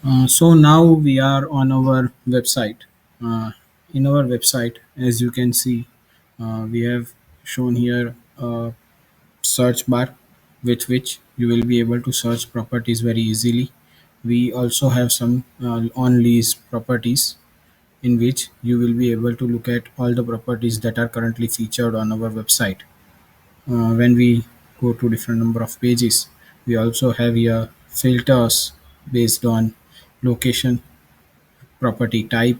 So now we are on our website. Uh, in our website, as you can see, we have shown here a search bar with which you will be able to search properties very easily. We also have some on lease properties in which you will be able to look at all the properties that are currently featured on our website. When we go to different number of pages, we also have here filters based on location, property type,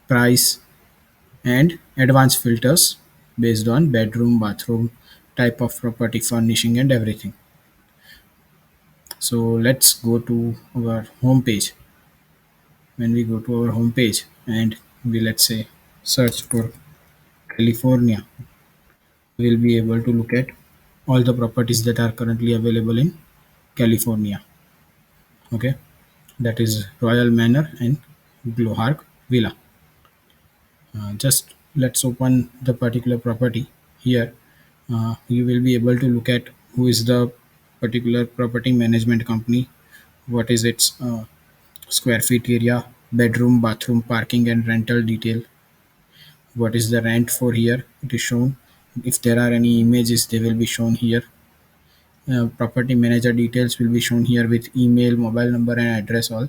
price, and advanced filters based on bedroom, bathroom, type of property, furnishing, and everything. So let's go to our home page. When we go to our home page and we, let's say, search for California, we'll be able to look at all the properties that are currently available in California. Okay, that is Royal Manor and Glohark Villa. Just let's open the particular property here. You will be able to look at who is the particular property management company, what is its square feet area, bedroom, bathroom, parking, and rental detail. What is the rent for here? It is shown. If there are any images, they will be shown here. Property manager details will be shown here with email, mobile number, and address all.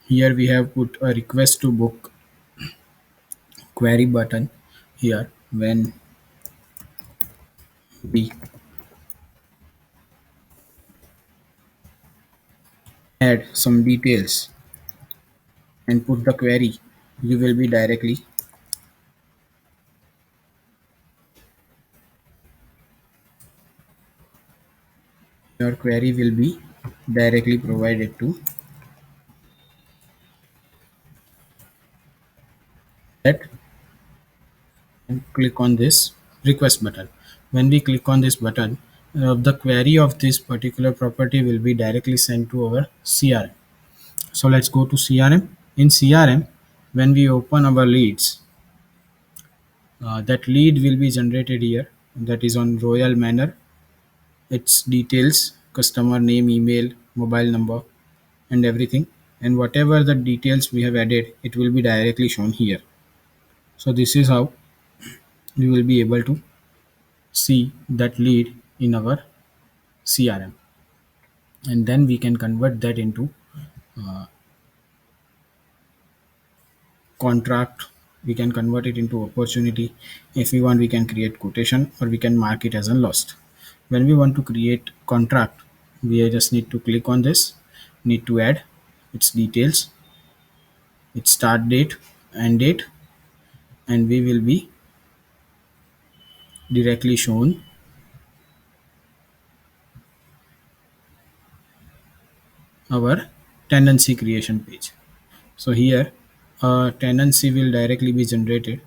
Here we have put a request to book query button here. When we add some details and put the query, you will be directly your query will be directly provided to that, and click on this request button. When we click on this button, the query of this particular property will be directly sent to our CRM. So let's go to CRM. In CRM, when we open our leads, that lead will be generated here. That is on Royal Manor. Its details, customer name, email, mobile number, and everything. And whatever the details we have added, it will be directly shown here. So this is how we will be able to see that lead in our CRM, and then we can convert that into contract. We can convert it into opportunity. If we want, we can create quotation, or we can mark it as a lost. When we want to create contract, we just need to click on this, need to add its details, its start date and date, and we will be directly shown our tenancy creation page. So here a tenancy will directly be generated.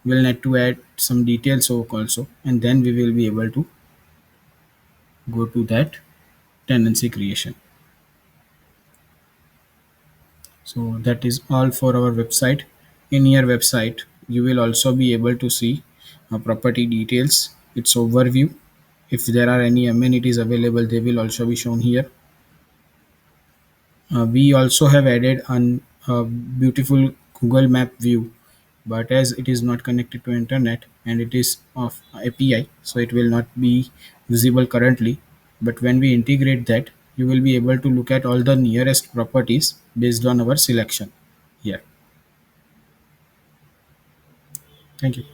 We'll need to add some details also, and then we will be able to go to that tenancy creation. So that is all for our website. In your website, you will also be able to see property details, its overview. If there are any amenities available, they will also be shown here. We also have added a beautiful Google Map view, but as it is not connected to internet and it is of API, so it will not be visible currently. But when we integrate that, you will be able to look at all the nearest properties based on our selection here. Thank you.